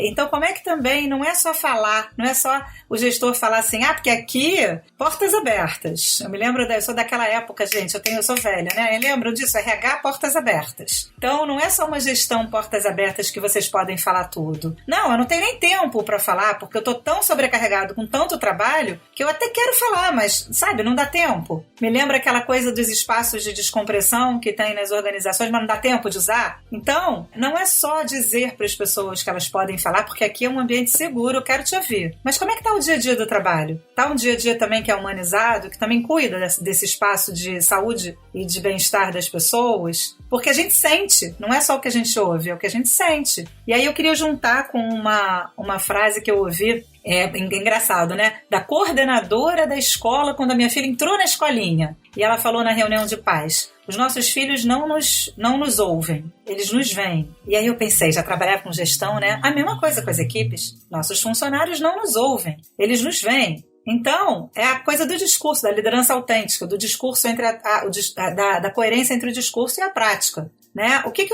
Então, como é que também não é só falar, não é só o gestor falar assim, porque aqui, portas abertas. Eu me lembro, eu sou daquela época, gente, eu sou velha, né? Eu lembro disso, RH, portas abertas. Então, não é só uma gestão portas abertas que vocês podem falar tudo. Não, eu não tenho nem tempo para falar, porque eu estou tão sobrecarregado com tanto trabalho que eu até quero falar, mas, sabe, não dá tempo. Me lembra aquela coisa dos espaços de descompressão que tem nas organizações, mas não dá tempo de usar? Então, não é só dizer para as pessoas que elas podem falar, porque aqui é um ambiente seguro, eu quero te ouvir. Mas como é que está o dia a dia do trabalho? Está um dia a dia também que é humanizado, que também cuida desse espaço de saúde e de bem-estar das pessoas? Porque a gente sente, não é só o que a gente ouve, é o que a gente sente. E aí eu queria juntar com uma frase que eu ouvi, engraçado, né? Da coordenadora da escola quando a minha filha entrou na escolinha. E ela falou na reunião de pais, os nossos filhos não nos ouvem, eles nos veem. E aí eu pensei, já trabalhava com gestão, né? A mesma coisa com as equipes. Nossos funcionários não nos ouvem, eles nos veem. Então, é a coisa do discurso, da liderança autêntica, do discurso da coerência entre o discurso e a prática. né? O que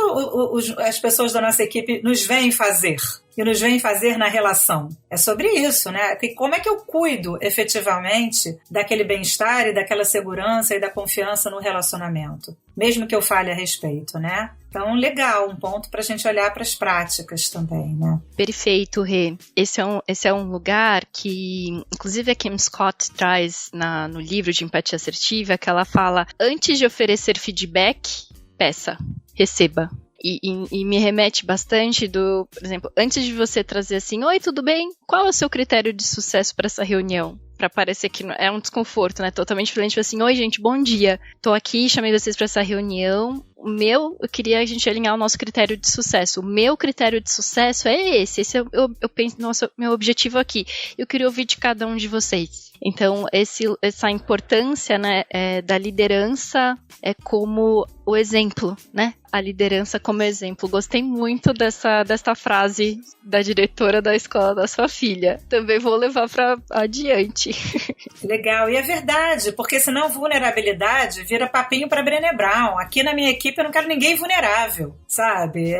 as pessoas da nossa equipe nos veem fazer? E nos vem fazer na relação. É sobre isso, né? Como é que eu cuido efetivamente daquele bem-estar e daquela segurança e da confiança no relacionamento, mesmo que eu fale a respeito, né? Então, legal, um ponto para a gente olhar para as práticas também, né? Perfeito, Rê. Esse é um lugar que, inclusive, a Kim Scott traz no livro de Empatia Assertiva, que ela fala, antes de oferecer feedback, peça, receba. E me remete bastante por exemplo, antes de você trazer assim, oi, tudo bem? Qual é o seu critério de sucesso para essa reunião? Pra parecer que é um desconforto, né? Totalmente diferente, assim, oi, gente, bom dia. Tô aqui, chamei vocês para essa reunião. Eu queria a gente alinhar o nosso critério de sucesso. O meu critério de sucesso é esse. Esse eu penso, meu objetivo aqui. Eu queria ouvir de cada um de vocês. Então, essa importância, né, da liderança como o exemplo, né? A liderança como exemplo. Gostei muito dessa frase da diretora da escola da sua filha. Também vou levar para adiante. Legal, e é verdade, porque senão vulnerabilidade vira papinho para Brené Brown. Aqui na minha equipe eu não quero ninguém vulnerável, sabe?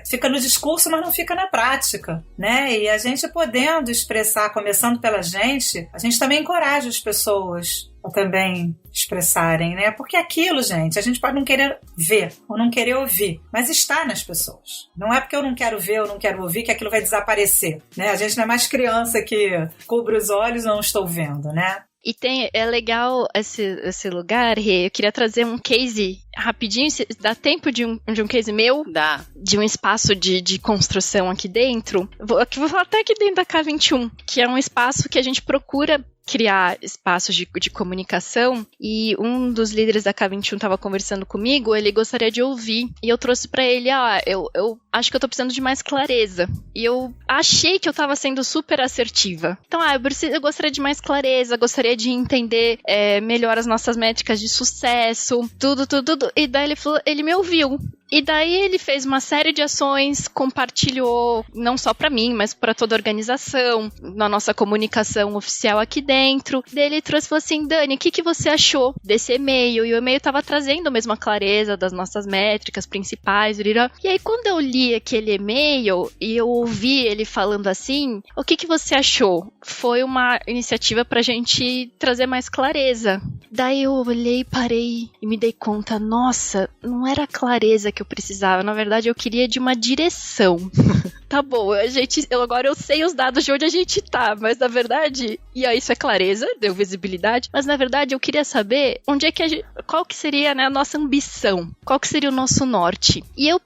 Fica no discurso, mas não fica na prática, né? E a gente podendo expressar, começando pela gente, a gente também encoraja as pessoas a também expressarem, né? Porque aquilo, gente, a gente pode não querer ver ou não querer ouvir, mas está nas pessoas. Não é porque eu não quero ver ou não quero ouvir que aquilo vai desaparecer, né? A gente não é mais criança que cobre os olhos ou não estou vendo, né? E é legal esse lugar, Rê. Eu queria trazer um case rapidinho. Dá tempo de um case meu? Dá. De um espaço de construção aqui dentro. Vou falar até aqui dentro da K21, que é um espaço que a gente procura criar espaços de comunicação, e um dos líderes da K21 estava conversando comigo, ele gostaria de ouvir, e eu trouxe para ele, eu acho que eu tô precisando de mais clareza, e eu achei que eu tava sendo super assertiva. Então, eu gostaria de mais clareza, gostaria de entender melhor as nossas métricas de sucesso, tudo, e daí ele me ouviu. E daí ele fez uma série de ações, compartilhou, não só para mim, mas para toda a organização, na nossa comunicação oficial aqui dentro. Daí ele trouxe e falou assim, Dani, o que você achou desse e-mail? E o e-mail estava trazendo mesmo a clareza das nossas métricas principais. E aí quando eu li aquele e-mail e eu ouvi ele falando assim, o que você achou? Foi uma iniciativa pra gente trazer mais clareza. Daí eu olhei, parei e me dei conta, nossa, não era a clareza que eu precisava, na verdade eu queria de uma direção. Tá bom, agora eu sei os dados de onde a gente tá, mas na verdade, e aí isso é clareza, deu visibilidade, mas na verdade eu queria saber onde é que qual que seria, né, a nossa ambição, qual que seria o nosso norte. E eu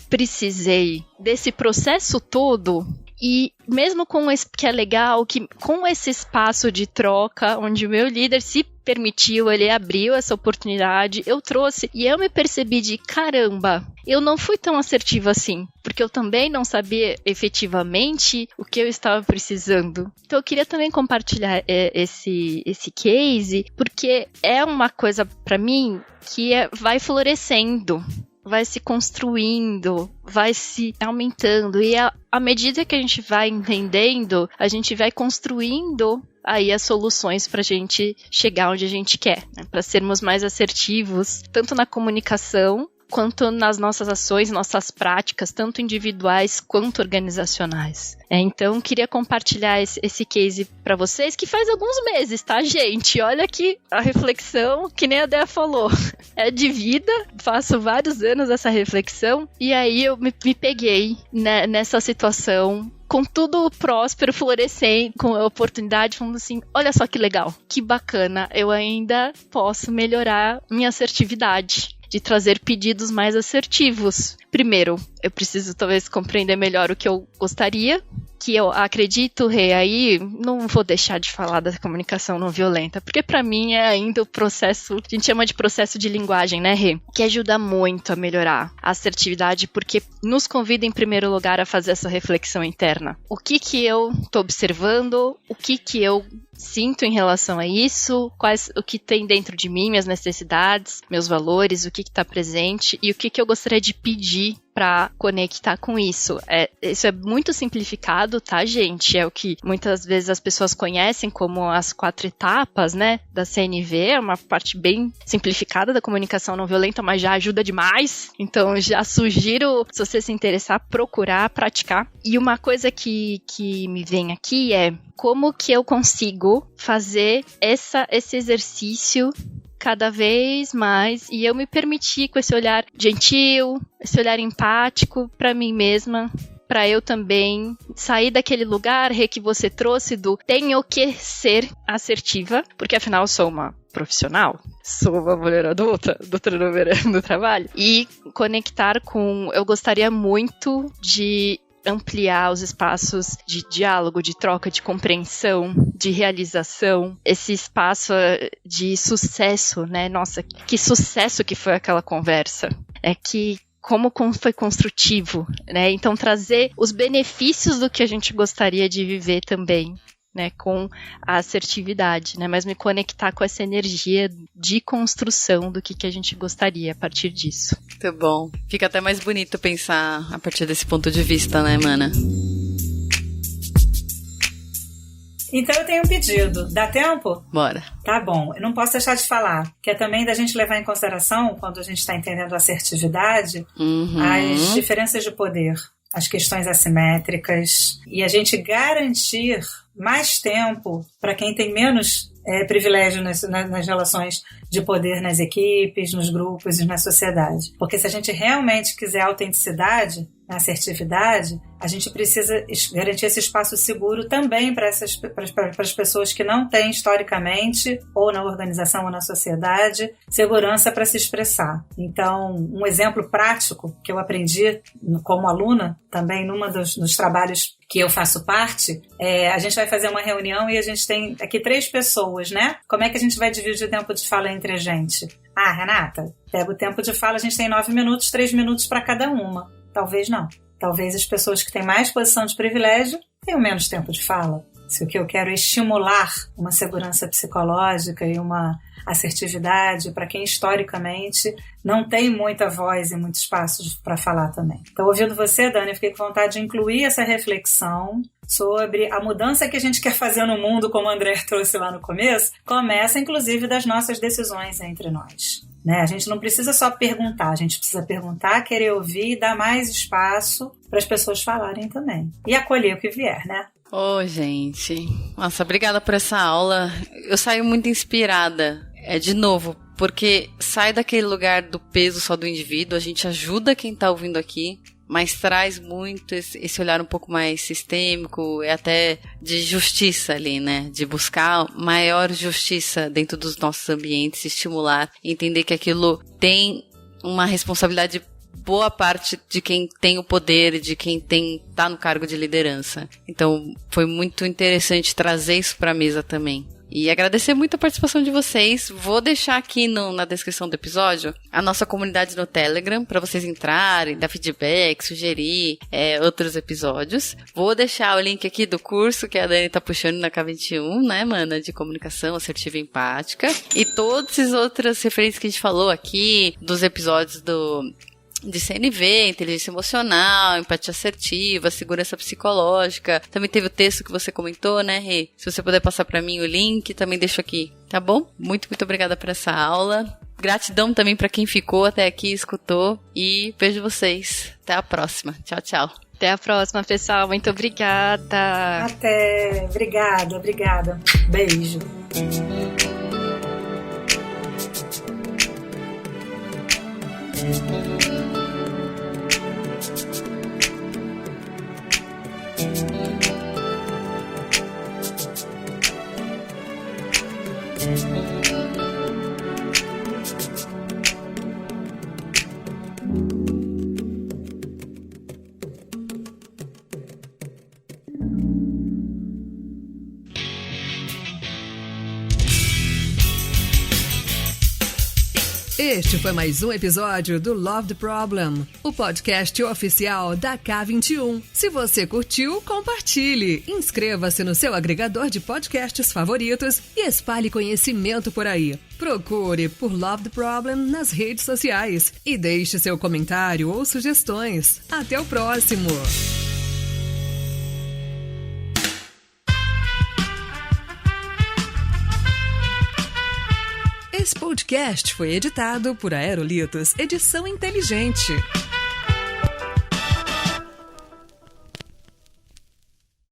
precisei desse processo todo. E mesmo com esse, que é legal, que com esse espaço de troca, onde o meu líder se permitiu, ele abriu essa oportunidade, eu trouxe, e eu me percebi de, caramba, eu não fui tão assertiva assim, porque eu também não sabia efetivamente o que eu estava precisando. Então eu queria também compartilhar esse case, porque é uma coisa para mim que vai florescendo, vai se construindo, vai se aumentando, e à medida que a gente vai entendendo, a gente vai construindo aí as soluções para a gente chegar onde a gente quer, né? Para sermos mais assertivos, tanto na comunicação, quanto nas nossas ações, nossas práticas, tanto individuais quanto organizacionais. Então, queria compartilhar esse case para vocês, que faz alguns meses, tá, gente? Olha aqui a reflexão, que nem a Dea falou. É de vida, faço vários anos essa reflexão, e aí eu me peguei, né, nessa situação, com tudo próspero, florescendo, com a oportunidade, falando assim, olha só que legal, que bacana, eu ainda posso melhorar minha assertividade, de trazer pedidos mais assertivos. Primeiro, eu preciso talvez compreender melhor o que eu gostaria, que eu acredito, Rê, aí não vou deixar de falar da comunicação não violenta, porque pra mim é ainda o processo, a gente chama de processo de linguagem, né, Rê? Que ajuda muito a melhorar a assertividade, porque nos convida em primeiro lugar a fazer essa reflexão interna. O que eu tô observando, o que eu sinto em relação a isso, o que tem dentro de mim, minhas necessidades, meus valores, o que está presente e o que eu gostaria de pedir para conectar com isso. Isso é muito simplificado, tá, gente? É o que muitas vezes as pessoas conhecem como as 4 etapas, né, da CNV. É uma parte bem simplificada da comunicação não violenta, mas já ajuda demais. Então, já sugiro, se você se interessar, procurar, praticar. E uma coisa que me vem aqui é como que eu consigo fazer esse exercício cada vez mais, e eu me permitir com esse olhar gentil, esse olhar empático para mim mesma, para eu também sair daquele lugar que você trouxe do tenho que ser assertiva, porque afinal eu sou uma profissional, sou uma mulher adulta do trabalho, e conectar com, eu gostaria muito de ampliar os espaços de diálogo, de troca, de compreensão, de realização, esse espaço de sucesso, né? Nossa, que sucesso que foi aquela conversa. Como foi construtivo, né? Então, trazer os benefícios do que a gente gostaria de viver também, né? Com a assertividade, né? Mas me conectar com essa energia de construção do que a gente gostaria a partir disso. Muito bom. Fica até mais bonito pensar a partir desse ponto de vista, né, mana? Então eu tenho um pedido. Dá tempo? Bora. Tá bom. Eu não posso deixar de falar, que é também da gente levar em consideração, quando a gente está entendendo a assertividade, as diferenças de poder, as questões assimétricas, e a gente garantir mais tempo para quem tem menos privilégio nas relações de poder nas equipes, nos grupos e na sociedade. Porque se a gente realmente quiser autenticidade, assertividade, a gente precisa garantir esse espaço seguro também para as pessoas que não têm historicamente, ou na organização ou na sociedade, segurança para se expressar. Então, um exemplo prático que eu aprendi como aluna, também numa dos trabalhos que eu faço parte, a gente vai fazer uma reunião e a gente tem aqui 3 pessoas, né? Como é que a gente vai dividir o tempo de fala entre a gente? Ah, Renata, pega o tempo de fala, a gente tem 9 minutos, 3 minutos para cada uma. Talvez não. Talvez as pessoas que têm mais posição de privilégio tenham menos tempo de fala. Se o que eu quero é estimular uma segurança psicológica e uma assertividade para quem historicamente não tem muita voz e muito espaço para falar também. Então, ouvindo você, Dani, eu fiquei com vontade de incluir essa reflexão sobre a mudança que a gente quer fazer no mundo, como o André trouxe lá no começo, começa inclusive das nossas decisões entre nós. Né? A gente não precisa só perguntar, a gente precisa perguntar, querer ouvir e dar mais espaço para as pessoas falarem também. E acolher o que vier, né? Gente. Nossa, obrigada por essa aula. Eu saio muito inspirada. De novo, porque sai daquele lugar do peso só do indivíduo, a gente ajuda quem tá ouvindo aqui, mas traz muito esse olhar um pouco mais sistêmico e até de justiça ali, né? De buscar maior justiça dentro dos nossos ambientes, estimular, entender que aquilo tem uma responsabilidade boa parte de quem tem o poder e de quem tá no cargo de liderança. Então, foi muito interessante trazer isso pra mesa também. E agradecer muito a participação de vocês. Vou deixar aqui na descrição do episódio a nossa comunidade no Telegram para vocês entrarem, dar feedback, sugerir outros episódios. Vou deixar o link aqui do curso que a Dani tá puxando na K21, né, mana? De comunicação assertiva e empática. E todas as outras referências que a gente falou aqui, dos episódios de CNV, inteligência emocional, empatia assertiva, segurança psicológica. Também teve o texto que você comentou, né, Rê? Se você puder passar pra mim o link, também deixo aqui, tá bom? Muito, muito obrigada por essa aula. Gratidão também pra quem ficou até aqui, escutou. E vejo vocês. Até a próxima. Tchau, tchau. Até a próxima, pessoal. Muito obrigada. Até. Obrigada. Beijo. Este foi mais um episódio do Love the Problem, o podcast oficial da K21. Se você curtiu, compartilhe, inscreva-se no seu agregador de podcasts favoritos e espalhe conhecimento por aí. Procure por Love the Problem nas redes sociais e deixe seu comentário ou sugestões. Até o próximo! Esse podcast foi editado por Aerolitos Edição Inteligente.